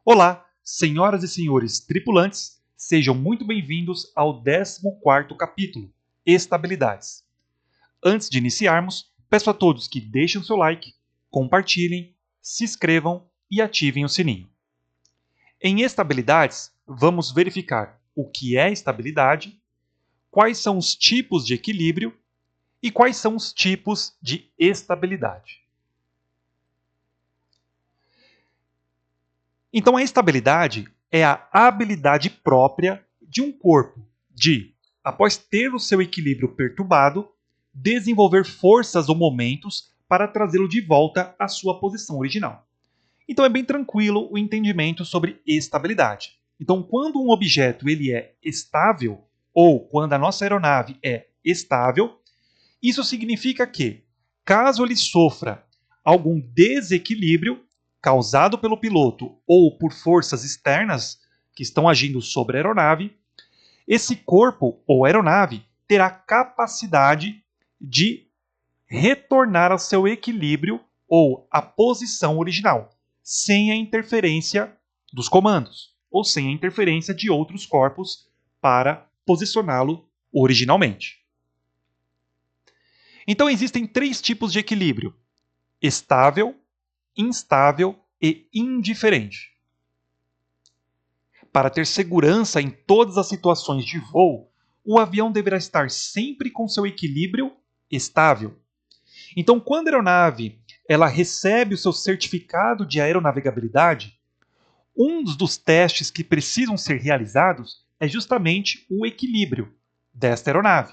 Olá, senhoras e senhores tripulantes, sejam muito bem-vindos ao 14º capítulo, Estabilidades. Antes de iniciarmos, peço a todos que deixem o seu like, compartilhem, se inscrevam e ativem o sininho. Em estabilidades, vamos verificar o que é estabilidade, quais são os tipos de equilíbrio e quais são os tipos de estabilidade. Então, a estabilidade é a habilidade própria de um corpo de, após ter o seu equilíbrio perturbado, desenvolver forças ou momentos para trazê-lo de volta à sua posição original. Então, é bem tranquilo o entendimento sobre estabilidade. Então, quando um objeto ele é estável, ou quando a nossa aeronave é estável, isso significa que, caso ele sofra algum desequilíbrio causado pelo piloto ou por forças externas que estão agindo sobre a aeronave, esse corpo ou aeronave terá capacidade de retornar ao seu equilíbrio ou à posição original, sem a interferência dos comandos, ou sem a interferência de outros corpos para posicioná-lo originalmente. Então existem 3 tipos de equilíbrio: estável, instável e indiferente. Para ter segurança em todas as situações de voo, o avião deverá estar sempre com seu equilíbrio estável. Então, quando a aeronave ela recebe o seu certificado de aeronavegabilidade, um dos testes que precisam ser realizados é justamente o equilíbrio desta aeronave.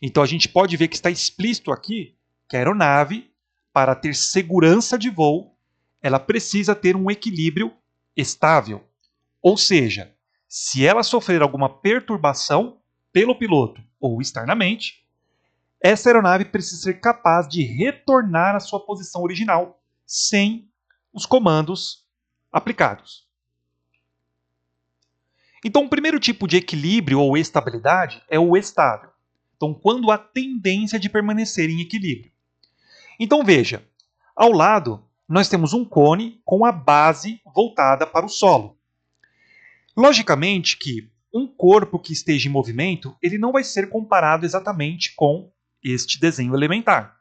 Então, a gente pode ver que está explícito aqui que a aeronave, para ter segurança de voo, ela precisa ter um equilíbrio estável. Ou seja, se ela sofrer alguma perturbação pelo piloto ou externamente, essa aeronave precisa ser capaz de retornar à sua posição original sem os comandos aplicados. Então, o primeiro tipo de equilíbrio ou estabilidade é o estável. Então, quando há tendência de permanecer em equilíbrio. Então, veja, ao lado nós temos um cone com a base voltada para o solo. Logicamente que um corpo que esteja em movimento, ele não vai ser comparado exatamente com este desenho elementar.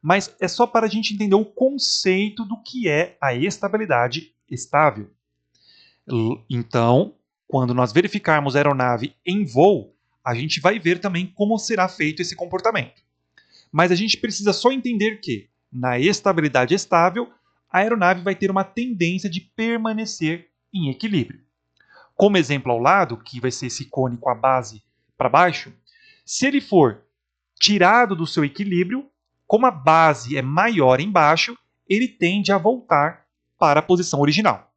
Mas é só para a gente entender o conceito do que é a estabilidade estável. Então, quando nós verificarmos a aeronave em voo, a gente vai ver também como será feito esse comportamento. Mas a gente precisa só entender que, na estabilidade estável, a aeronave vai ter uma tendência de permanecer em equilíbrio. Como exemplo ao lado, que vai ser esse cone com a base para baixo, se ele for tirado do seu equilíbrio, como a base é maior embaixo, ele tende a voltar para a posição original.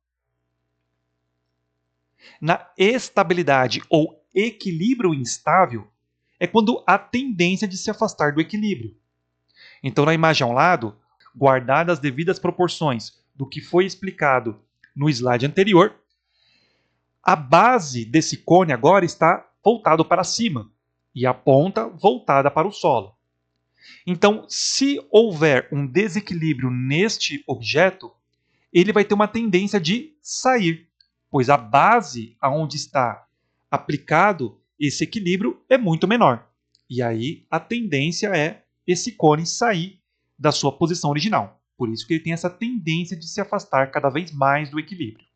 Na estabilidade ou equilíbrio instável, é quando há tendência de se afastar do equilíbrio. Então, na imagem ao lado, guardadas as devidas proporções do que foi explicado no slide anterior, a base desse cone agora está voltado para cima e a ponta voltada para o solo. Então, se houver um desequilíbrio neste objeto, ele vai ter uma tendência de sair, pois a base aonde está aplicado esse equilíbrio é muito menor. E aí a tendência é esse cone sair da sua posição original. Por isso que ele tem essa tendência de se afastar cada vez mais do equilíbrio.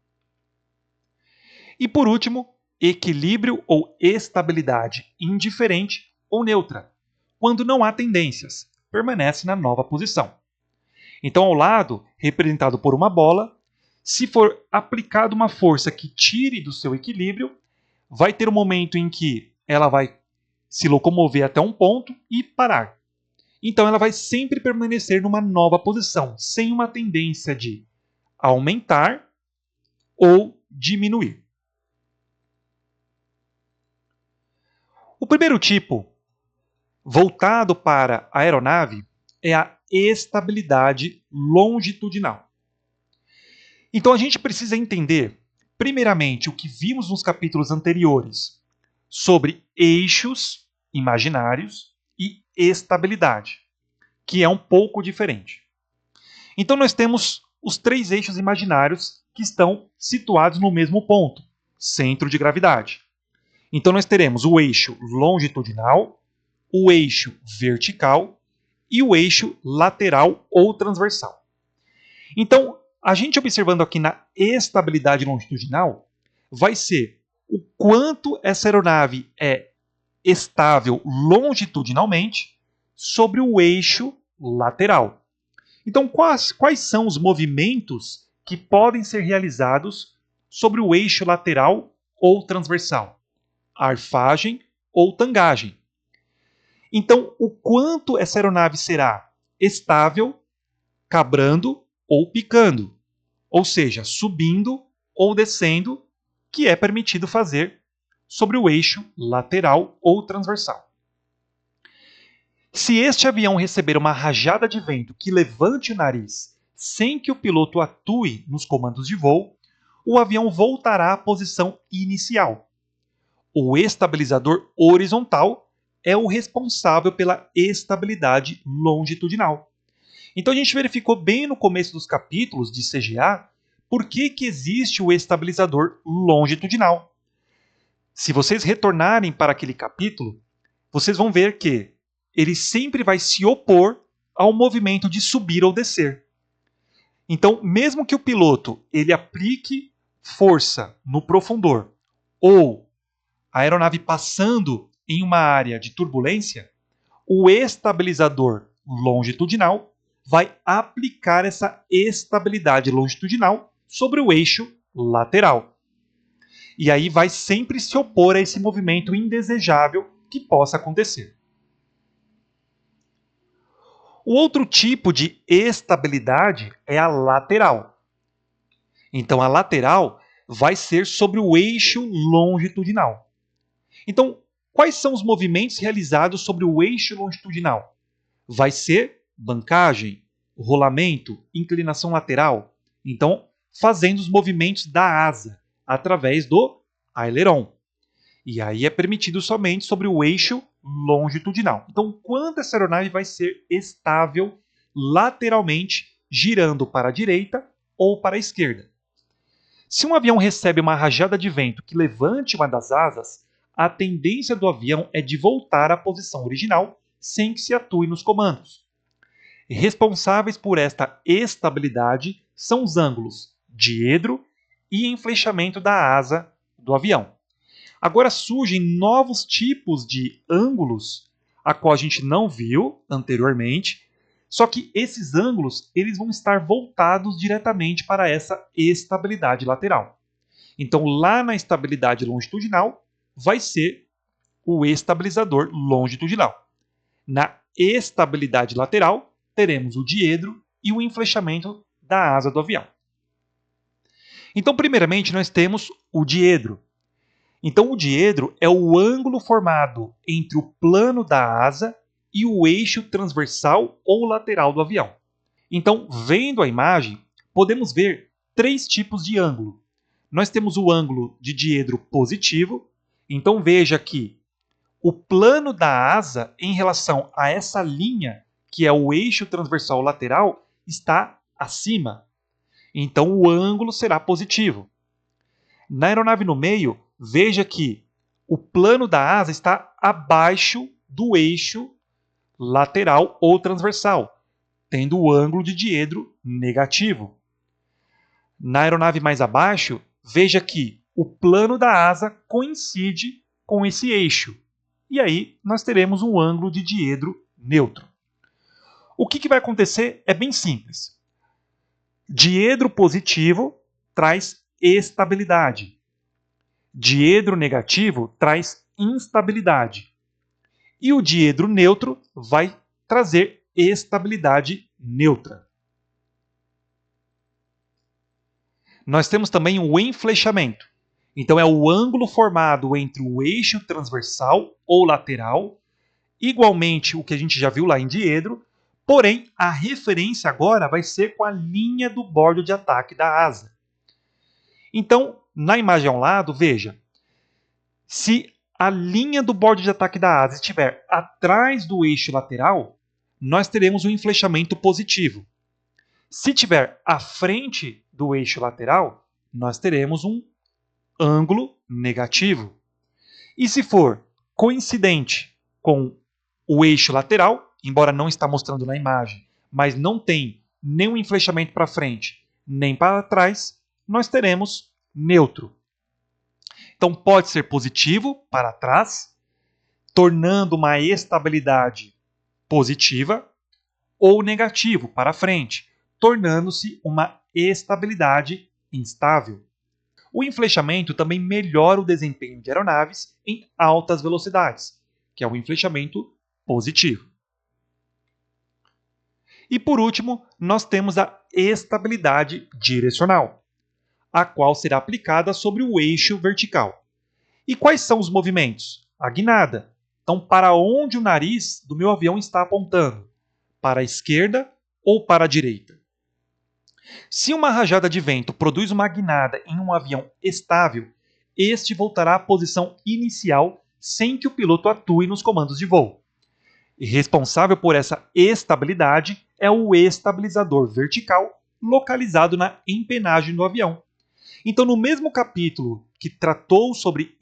E por último, equilíbrio ou estabilidade indiferente ou neutra. Quando não há tendências, permanece na nova posição. Então, ao lado, representado por uma bola, se for aplicada uma força que tire do seu equilíbrio, vai ter um momento em que ela vai se locomover até um ponto e parar. Então, ela vai sempre permanecer numa nova posição, sem uma tendência de aumentar ou diminuir. O primeiro tipo, voltado para a aeronave, é a estabilidade longitudinal. Então a gente precisa entender, primeiramente, o que vimos nos capítulos anteriores sobre eixos imaginários e estabilidade, que é um pouco diferente. Então nós temos os 3 eixos imaginários que estão situados no mesmo ponto, centro de gravidade. Então nós teremos o eixo longitudinal, o eixo vertical e o eixo lateral ou transversal. Então, a gente observando aqui na estabilidade longitudinal, vai ser o quanto essa aeronave é estável longitudinalmente sobre o eixo lateral. Então, quais são os movimentos que podem ser realizados sobre o eixo lateral ou transversal? Arfagem ou tangagem. Então, o quanto essa aeronave será estável, cabrando ou picando, ou seja, subindo ou descendo, que é permitido fazer sobre o eixo lateral ou transversal. Se este avião receber uma rajada de vento que levante o nariz sem que o piloto atue nos comandos de voo, o avião voltará à posição inicial. O estabilizador horizontal é o responsável pela estabilidade longitudinal. Então a gente verificou bem no começo dos capítulos de CGA por que existe o estabilizador longitudinal. Se vocês retornarem para aquele capítulo, vocês vão ver que ele sempre vai se opor ao movimento de subir ou descer. Então, mesmo que o piloto ele aplique força no profundor ou a aeronave passando em uma área de turbulência, o estabilizador longitudinal vai aplicar essa estabilidade longitudinal sobre o eixo lateral. E aí vai sempre se opor a esse movimento indesejável que possa acontecer. O outro tipo de estabilidade é a lateral. Então, a lateral vai ser sobre o eixo longitudinal. Então, quais são os movimentos realizados sobre o eixo longitudinal? Vai ser bancagem, rolamento, inclinação lateral. Então, fazendo os movimentos da asa através do aileron. E aí é permitido somente sobre o eixo longitudinal. Então, quanto essa aeronave vai ser estável lateralmente, girando para a direita ou para a esquerda. Se um avião recebe uma rajada de vento que levante uma das asas, a tendência do avião é de voltar à posição original sem que se atue nos comandos. Responsáveis por esta estabilidade são os ângulos diedro e enflechamento da asa do avião. Agora surgem novos tipos de ângulos, a qual a gente não viu anteriormente, só que esses ângulos eles vão estar voltados diretamente para essa estabilidade lateral. Então, lá na estabilidade longitudinal, vai ser o estabilizador longitudinal. Na estabilidade lateral, teremos o diedro e o enflechamento da asa do avião. Então, primeiramente, nós temos o diedro. Então, o diedro é o ângulo formado entre o plano da asa e o eixo transversal ou lateral do avião. Então, vendo a imagem, podemos ver 3 tipos de ângulo. Nós temos o ângulo de diedro positivo. Então, veja que o plano da asa em relação a essa linha, que é o eixo transversal lateral, está acima. Então, o ângulo será positivo. Na aeronave no meio, veja que o plano da asa está abaixo do eixo lateral ou transversal, tendo o ângulo de diedro negativo. Na aeronave mais abaixo, veja que o plano da asa coincide com esse eixo. E aí nós teremos um ângulo de diedro neutro. O que vai acontecer é bem simples. Diedro positivo traz estabilidade. Diedro negativo traz instabilidade. E o diedro neutro vai trazer estabilidade neutra. Nós temos também o enflechamento. Então é o ângulo formado entre o eixo transversal ou lateral, igualmente o que a gente já viu lá em diedro, porém a referência agora vai ser com a linha do bordo de ataque da asa. Então, na imagem ao lado, veja, se a linha do bordo de ataque da asa estiver atrás do eixo lateral, nós teremos um enflechamento positivo. Se tiver à frente do eixo lateral, nós teremos um ângulo negativo. E se for coincidente com o eixo lateral, embora não está mostrando na imagem, mas não tem nenhum inflechamento para frente nem para trás, nós teremos neutro. Então pode ser positivo para trás, tornando uma estabilidade positiva, ou negativo para frente, tornando-se uma estabilidade instável. O inflechamento também melhora o desempenho de aeronaves em altas velocidades, que é o inflechamento positivo. E por último, nós temos a estabilidade direcional, a qual será aplicada sobre o eixo vertical. E quais são os movimentos? A guinada. Então, para onde o nariz do meu avião está apontando? Para a esquerda ou para a direita? Se uma rajada de vento produz uma guinada em um avião estável, este voltará à posição inicial sem que o piloto atue nos comandos de voo. E responsável por essa estabilidade é o estabilizador vertical localizado na empenagem do avião. Então, no mesmo capítulo que tratou sobre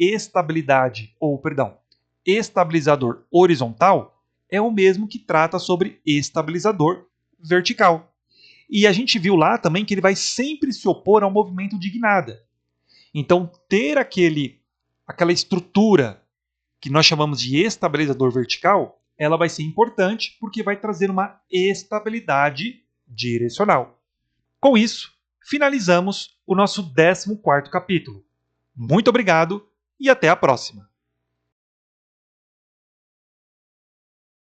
estabilizador horizontal, é o mesmo que trata sobre estabilizador vertical. E a gente viu lá também que ele vai sempre se opor ao movimento de guinada. Então, ter aquela estrutura que nós chamamos de estabilizador vertical, ela vai ser importante porque vai trazer uma estabilidade direcional. Com isso, finalizamos o nosso 14º capítulo. Muito obrigado e até a próxima!